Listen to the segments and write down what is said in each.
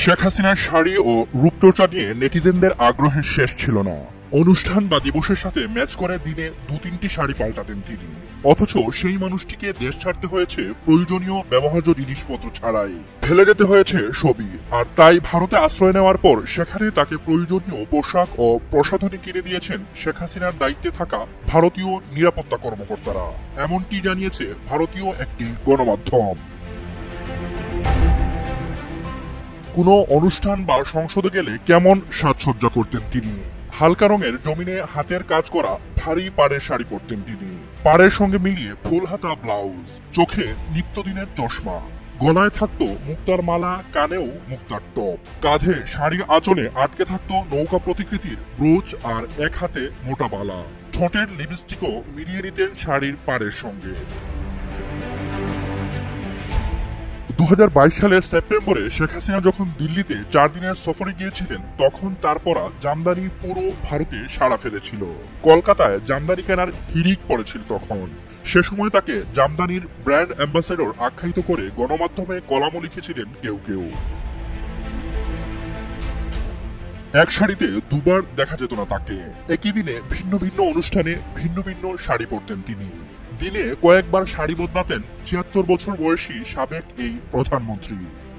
শেখ হাসিনার শাড়ি ও রূপচর্চা নিয়ে নেটিজেনদের আগ্রহের শেষ ছিল না। অনুষ্ঠান বা দিবসের সাথে ম্যাচ করে দিনে ২-৩টি শাড়ি পাল্টাতেন তিনি। অথচ সেই মানুষটিকে দেশ ছাড়তে হয়েছে প্রয়োজনীয় ব্যবহার্য জিনিসপত্র ছাড়াই, ফেলে যেতে হয়েছে সবই। আর তাই ভারতে আশ্রয় নেওয়ার পর সেখানে তাকে প্রয়োজনীয় পোশাক ও প্রসাধনী কিনে দিয়েছেন শেখ হাসিনার দায়িত্বে থাকা ভারতীয় নিরাপত্তা কর্মকর্তারা, এমনটি জানিয়েছে ভারতীয় একটি গণমাধ্যম। কোনো অনুষ্ঠান বা সংসদে গেলে কেমন সাজসজ্জা করতেন তিনি? হালকা রঙের জমিনে হাতের কাজ করা ভারী পাড়ের শাড়ি পরতেন তিনি। পাড়ের সঙ্গে মিলিয়ে ফুল হাতা ব্লাউজ, চোখে নিত্যদিনের চশমা, গলায় থাকতো মুক্তার মালা, কানেও মুক্তার টপ, কাঁধে শাড়ির আঁচলে আটকে থাকতো নৌকা প্রতিকৃতির ব্রোচ, আর এক হাতে মোটা বালা। ঠোঁটের লিপস্টিকও মিলিয়ে নিতেন শাড়ির পাড়ের সঙ্গে। ২০২২ সালের সেপ্টেম্বরে শেখ হাসিনা যখন দিল্লিতে ৪ দিনের সফরে গিয়েছিলেন, তখন তার পরা জামদানি পুরো ভারতে সাড়া ফেলেছিল। কলকাতায় জামদানি কেনার হিড়িক পড়েছিল তখন। সে সময় তাকে জামদানির ব্র্যান্ড অ্যাম্বাসেডর আখ্যায়িত করে গণমাধ্যমে কলামও লিখেছিলেন কেউ কেউ। এক শাড়িতে দুবার দেখা যেত না তাকে। একই দিনে ভিন্ন ভিন্ন অনুষ্ঠানে ভিন্ন ভিন্ন শাড়ি পরতেন তিনি। দিনে কয়েকবার শাড়ি বদলাতেন ৭৬ বছর বয়সী সাবেক এই প্রধানমন্ত্রী।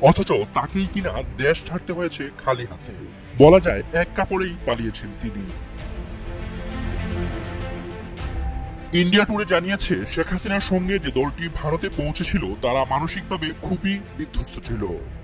অথচ তাকেই কিনা দেশ ছাড়তে হয়েছে খালি হাতে। বলা যায় এক কাপড়েই পালিয়েছেন তিনি। ইন্ডিয়া টুডে জানিয়েছে, শেখ হাসিনার সঙ্গে যে দলটি ভারতে পৌঁছেছিল তারা মানসিকভাবে খুবই বিধ্বস্ত ছিল।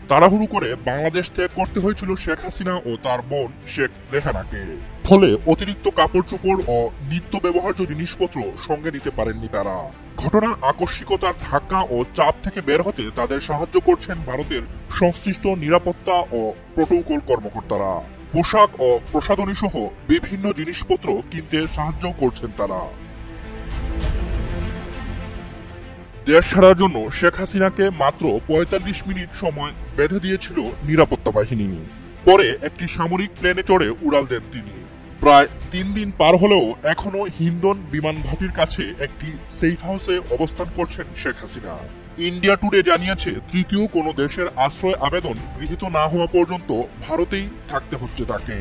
তাড়াহুড়ো করে বাংলাদেশ ত্যাগ করতে হয়েছিল শেখ হাসিনা ও তার বোন শেখ রেহানাকে। ফলে অতিরিক্ত কাপড় চোপড় ও নিত্য ব্যবহার্য জিনিসপত্র সঙ্গে নিতে পারেননি তারা। ঘটনার আকস্মিকতার ধাক্কা ও চাপ থেকে বের হতে তাদের সাহায্য করছেন ভারতের সংশ্লিষ্ট নিরাপত্তা ও প্রোটোকল কর্মকর্তারা। পোশাক ও প্রসাধনী সহ বিভিন্ন জিনিসপত্র কিনতে সাহায্য করছেন তারা। দেশ ছাড়ার জন্য শেখ হাসিনাকে মাত্র ৪৫ মিনিট সময় বেঁধে দিয়েছিল নিরাপত্তা বাহিনী। পরে একটি সামরিক প্লেনে চড়ে উড়াল দেন তিনি। প্রায় ৩ দিন পার হলেও এখনো হিন্ডন বিমান ঘাঁটির কাছে একটি সেফ হাউসে অবস্থান করছেন শেখ হাসিনা। ইন্ডিয়া টুডে জানিয়েছে, তৃতীয় কোনো দেশের আশ্রয় আবেদন গৃহীত না হওয়া পর্যন্ত ভারতেই থাকতে হচ্ছে তাকে।